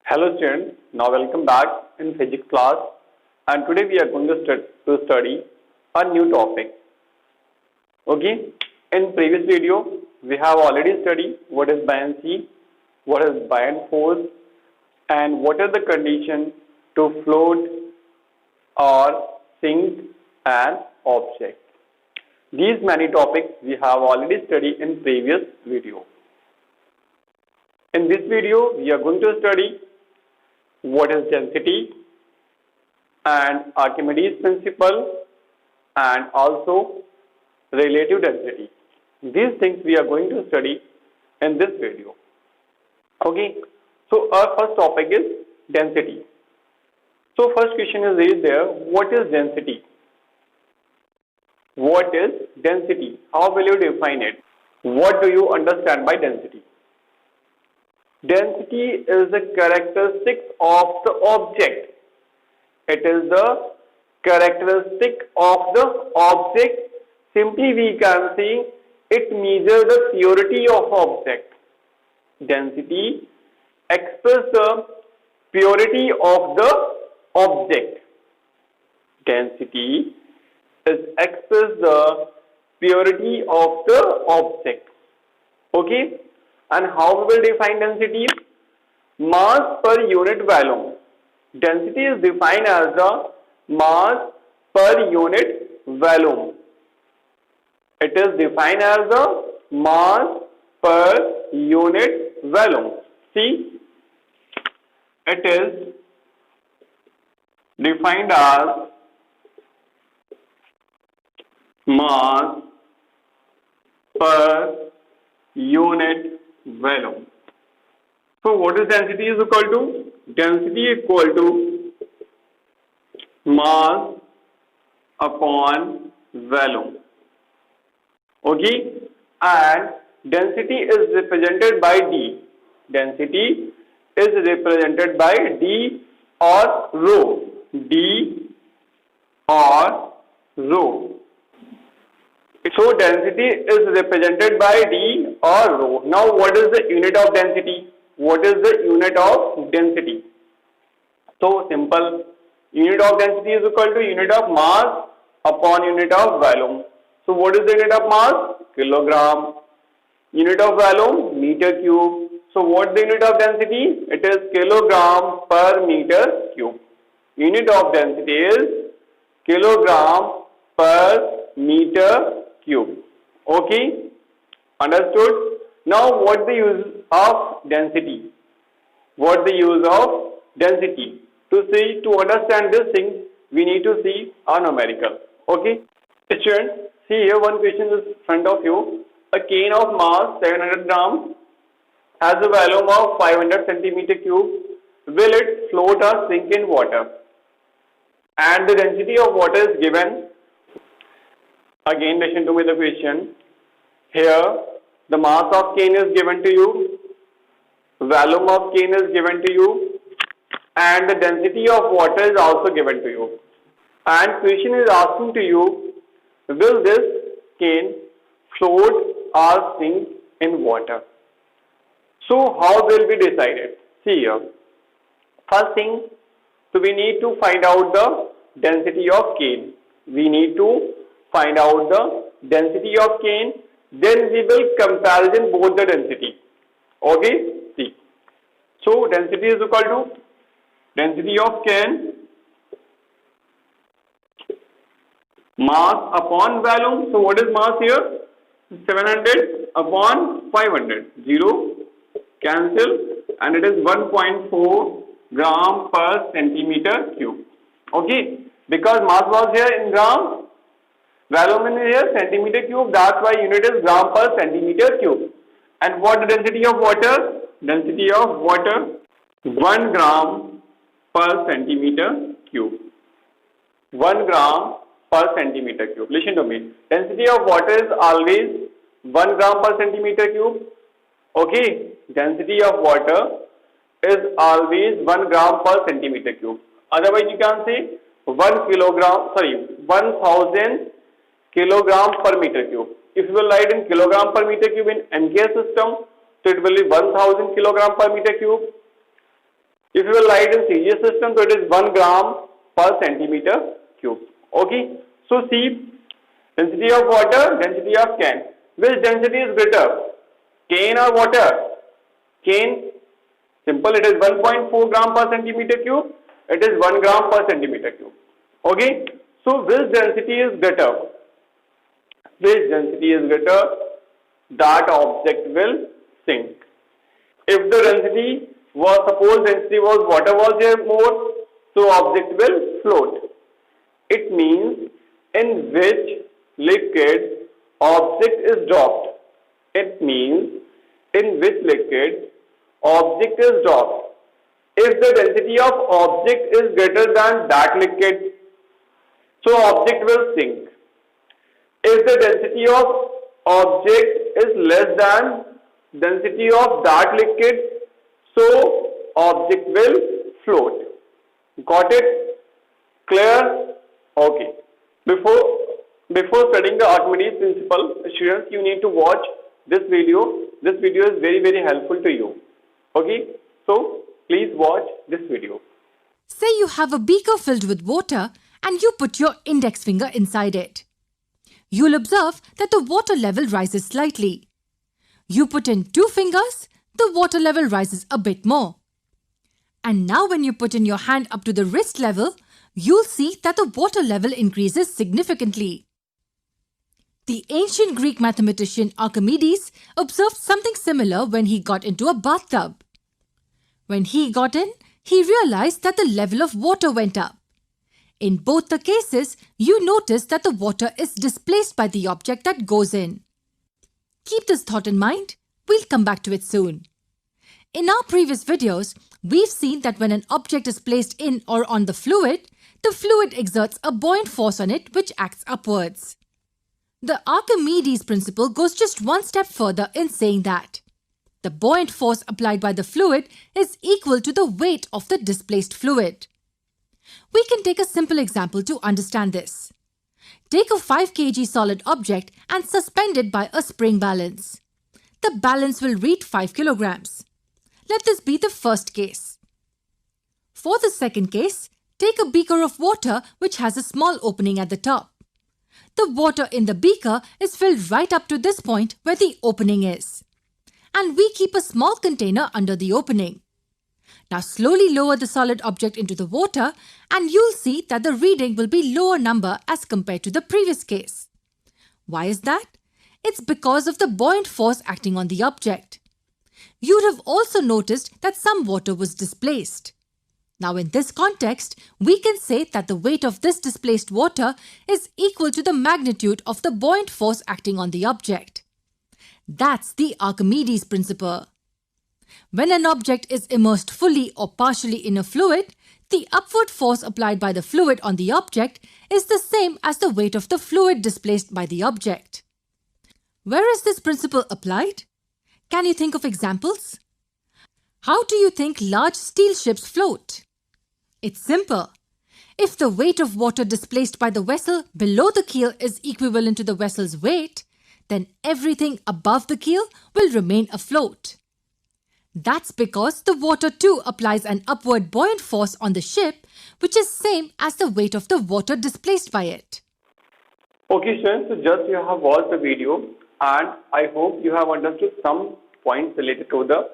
Hello students, now welcome back in physics class and today we are going to study a new topic. Okay, in previous video we have already studied what is buoyancy, what is buoyant force and what are the conditions to float or sink an object. These many topics we have already studied in previous video. In this video we are going to study what is density and Archimedes principle and also relative density. These things we are going to study in this video. Okay, so our first topic is density. So first question is raised there, what is density? What is density? How will you define it? What do you understand by density? Density is the characteristic of the object. It is the characteristic of the object. Simply we can say it measures the purity of object. Density expresses the purity of the object. Density expresses the purity of the object. Okay? And how we will define density? Mass per unit volume. Density is defined as the mass per unit volume. It is defined as the mass per unit volume. See, it is defined as mass per unit volume. So what is density is equal to? Density equal to mass upon volume. Okay, and density is represented by D. Density is represented by D or rho. D or rho. So density is represented by D or rho. Now what is the unit of density? What is the unit of density? So simple. Unit of density is equal to unit of mass upon unit of volume. So what is the unit of mass? Kilogram. Unit of volume? Meter cube. So what is the unit of density? It is kilogram per meter cube. Unit of density is kilogram per meter cube. Okay, understood? Now what the use of density? What the use of density? To understand this thing, we need to see a numerical. Okay, students, see here one question is in front of you. A cane of mass 700 grams has a volume of 500 centimeter cube. Will it float or sink in water? And the density of water is given. Again, listen to me the question. Here, the mass of cane is given to you, volume of cane is given to you, and the density of water is also given to you. And question is asking to you, will this cane float or sink in water? So, how will we decide it? See here. First thing, so we need to find out the density of cane. We need to find out the density of cane, then we will comparison both the density. Okay, see. So density is equal to density of cane mass upon volume. So what is mass here? 700 upon 500. 0 cancel and it is 1.4 gram per centimeter cube. Okay, because mass was here in gram, volume is here centimeter cube, that's why unit is gram per centimeter cube. And what the density of water? Density of water 1 gram per centimeter cube. 1 gram per centimeter cube. Listen to me. Density of water is always 1 gram per centimeter cube. Okay. Density of water is always 1 gram per centimeter cube. Otherwise you can say 1000 kilogram per meter cube. If you will write in kilogram per meter cube in MKS system, so it will be 1000 kilogram per meter cube. If you will write in CGS system, so it is 1 gram per centimeter cube. Okay. So see, density of water, density of can. Which density is greater? Cane or water? Cane. Simple. It is 1.4 gram per centimeter cube. It is 1 gram per centimeter cube. Okay. So which density is greater? Which density is greater? That object will sink. If the density was, suppose density was water was there more, so object will float. It means in which liquid object is dropped. It means in which liquid object is dropped. If the density of object is greater than that liquid, so object will sink. If the density of object is less than density of that liquid, so object will float. Got it? Clear? Okay. Before studying the Archimedes principle, students, you need to watch this video. This video is very helpful to you. Okay? So please watch this video. Say you have a beaker filled with water and you put your index finger inside it. You'll observe that the water level rises slightly. You put in 2 fingers, the water level rises a bit more. And now when you put in your hand up to the wrist level, you'll see that the water level increases significantly. The ancient Greek mathematician Archimedes observed something similar when he got into a bathtub. When he got in, he realized that the level of water went up. In both the cases, you notice that the water is displaced by the object that goes in. Keep this thought in mind. We'll come back to it soon. In our previous videos, we've seen that when an object is placed in or on the fluid exerts a buoyant force on it which acts upwards. The Archimedes principle goes just one step further in saying that the buoyant force applied by the fluid is equal to the weight of the displaced fluid. We can take a simple example to understand this. Take a 5 kg solid object and suspend it by a spring balance. The balance will read 5 kilograms. Let this be the first case. For the second case, take a beaker of water which has a small opening at the top. The water in the beaker is filled right up to this point where the opening is. And we keep a small container under the opening. Now slowly lower the solid object into the water and you'll see that the reading will be lower number as compared to the previous case. Why is that? It's because of the buoyant force acting on the object. You'd have also noticed that some water was displaced. Now in this context, we can say that the weight of this displaced water is equal to the magnitude of the buoyant force acting on the object. That's the Archimedes principle. When an object is immersed fully or partially in a fluid, the upward force applied by the fluid on the object is the same as the weight of the fluid displaced by the object. Where is this principle applied? Can you think of examples? How do you think large steel ships float? It's simple. If the weight of water displaced by the vessel below the keel is equivalent to the vessel's weight, then everything above the keel will remain afloat. That's because the water too applies an upward buoyant force on the ship, which is same as the weight of the water displaced by it. Okay, students, so just you have watched the video and I hope you have understood some points related to the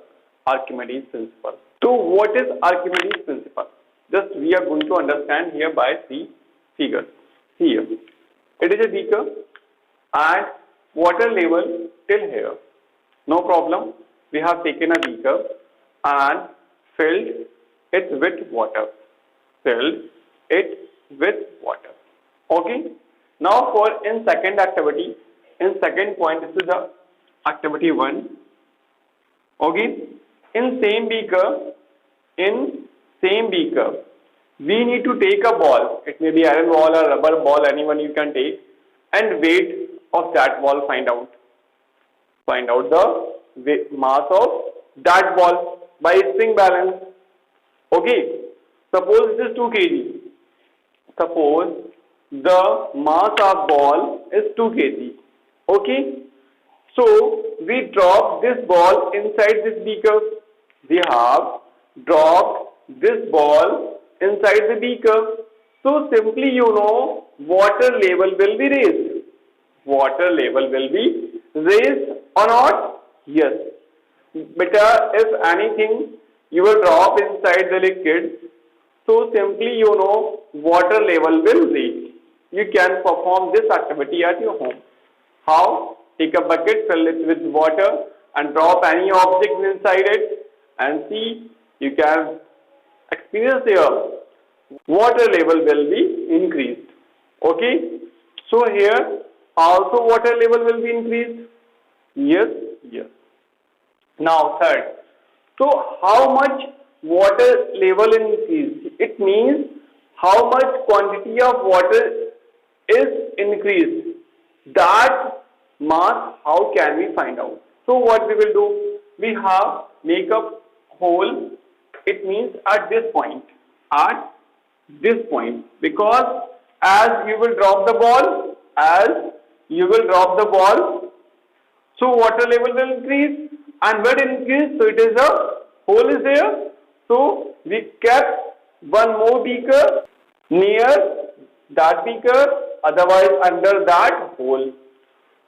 Archimedes principle. So what is Archimedes principle? Just we are going to understand here by the figure. See here. It is a beaker and water level till here. No problem. We have taken a beaker and filled it with water. Filled it with water. Okay. Now for in second activity, in second point, this is the activity 1. Okay. In same beaker, we need to take a ball. It may be iron ball or rubber ball, anyone you can take, and weight of that ball find out. Find out the mass of that ball by spring balance. Okay. Suppose this is 2 kg. Suppose the mass of ball is 2 kg. Okay. So we drop this ball inside this beaker. We have dropped this ball inside the beaker. So simply water level will be raised. Water level will be raised or not? Yes. Beta, if anything you will drop inside the liquid, so simply water level will raise. You can perform this activity at your home. How? Take a bucket, fill it with water and drop any object inside it and see, you can experience your water level will be increased. Okay? So here also water level will be increased. Yes, yes. Now third, so how much water level increased? It means how much quantity of water is increased. That mass, how can we find out? So what we will do? We have make a hole. It means at this point. At this point. Because as you will drop the ball, so water level will increase. And when it increase, so it is a hole is there. So we kept one more beaker near that beaker, otherwise under that hole.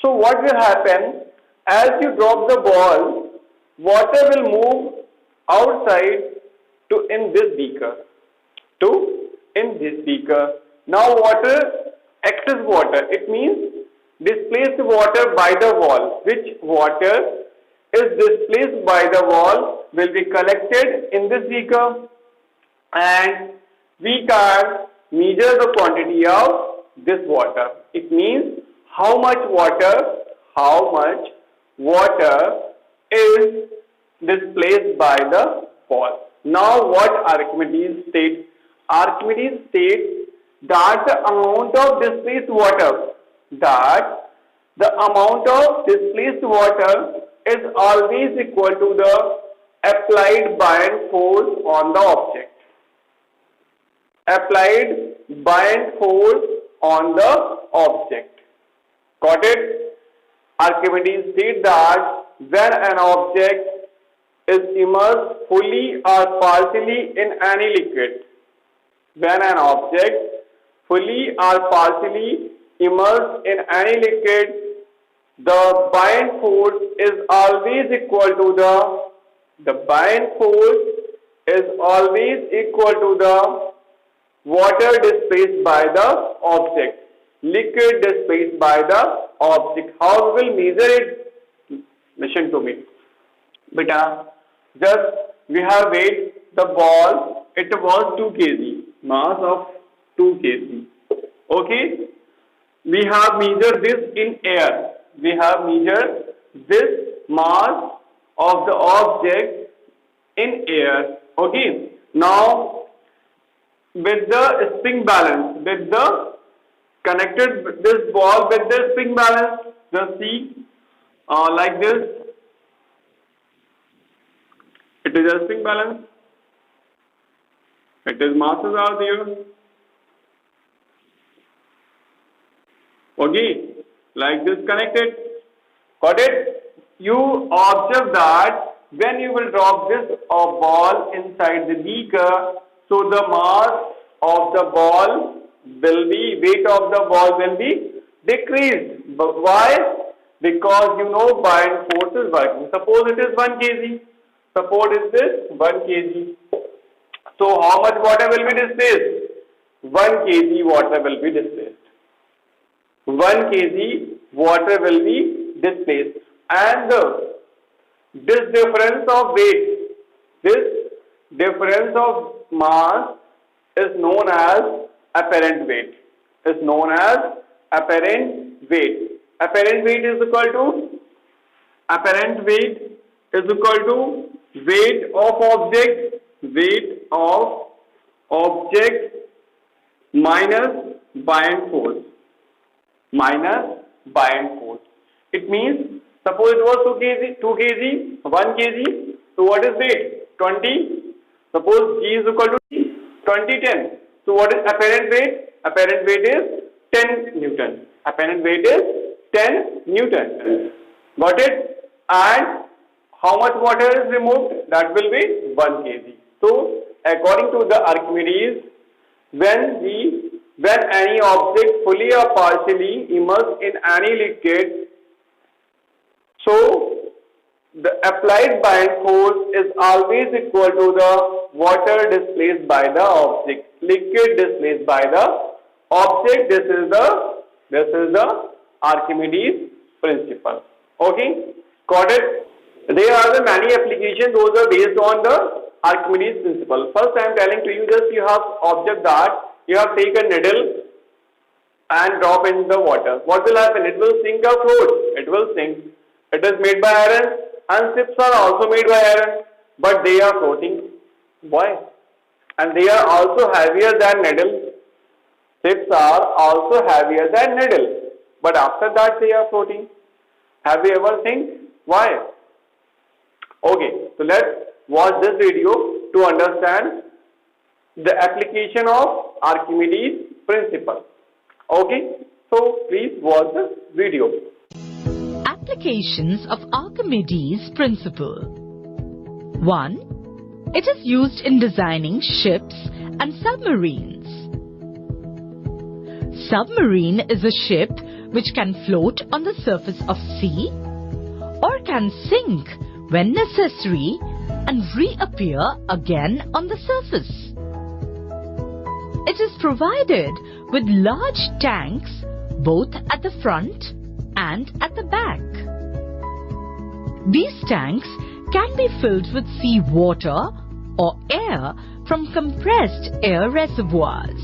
So what will happen? As you drop the ball, water will move outside to in this beaker. Now excess water, it means displaced water by the wall. Which water is displaced by the wall will be collected in this beaker, and we can measure the quantity of this water. It means how much water is displaced by the wall. Now what Archimedes states? Archimedes states that the amount of displaced water is always equal to the applied buoyant force on the object. Applied buoyant force on the object. Got it? Archimedes said that when an object is immersed fully or partially in any liquid, when an object fully or partially immersed in any liquid, the buoyant force is always equal to the water displaced by the object, liquid displaced by the object. How we will measure it? Listen to me. Beta, just we have weighed the ball, it was 2 kg, mass of 2 kg. Okay? We have measured this in air. We have measured this mass of the object in air. Okay? Now, with the spring balance, with the connected this ball with the spring balance, just see like this. It is a spring balance. It is masses are there. Okay, like this connected. Got it? You observe that when you will drop this ball inside the beaker, so the mass of the ball will be, weight of the ball will be decreased. But why? Because buoyant force is working. Suppose it is 1 kg. Suppose it is 1 kg. So how much water will be displaced? 1 kg water will be displaced. 1 kg water will be displaced. And this difference of weight, this difference of mass is known as apparent weight. Is known as apparent weight. Apparent weight is equal to weight of object minus buoyant force. It means suppose it was 2 kg, 1 kg. So what is weight? 20. Suppose G is equal to 20, 10. So what is apparent weight? Apparent weight is 10 Newton. Apparent weight is 10 Newton. Got it? And how much water is removed? That will be 1 kg. So according to the Archimedes, when any object fully or partially immersed in any liquid, so the applied buoyant force is always equal to the water displaced by the object, liquid displaced by the object. This is the Archimedes principle. Okay, got it? There are the many applications. Those are based on the Archimedes principle. First, I am telling to you, just you have object that you have taken needle and drop in the water. What will happen? It will sink or float. It will sink. It is made by iron, and ships are also made by iron, but they are floating. Why? And they are also heavier than needle. Ships are also heavier than needle, but after that they are floating. Have you ever think why? Okay, so let's watch this video to understand the application of Archimedes principle. Okay, so please watch the video. Applications of Archimedes principle. 1. It is used in designing ships and submarines. Submarine is a ship which can float on the surface of sea or can sink when necessary and reappear again on the surface. It is provided with large tanks both at the front and at the back. These tanks can be filled with sea water or air from compressed air reservoirs.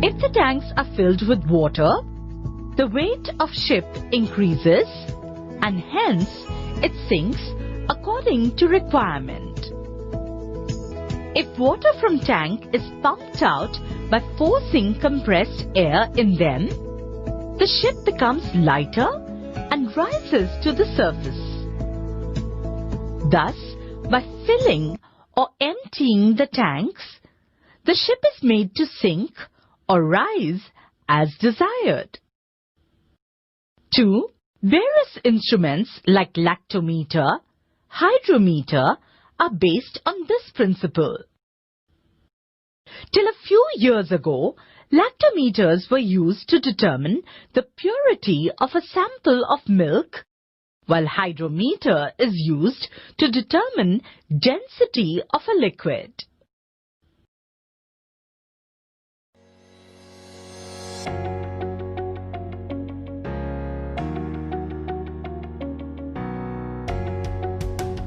If the tanks are filled with water, the weight of ship increases and hence it sinks according to requirement. If water from tank is pumped out by forcing compressed air in them, the ship becomes lighter and rises to the surface. Thus, by filling or emptying the tanks, the ship is made to sink or rise as desired. 2. Various instruments like lactometer, hydrometer are based on this principle. Till a few years ago, lactometers were used to determine the purity of a sample of milk, while hydrometer is used to determine density of a liquid.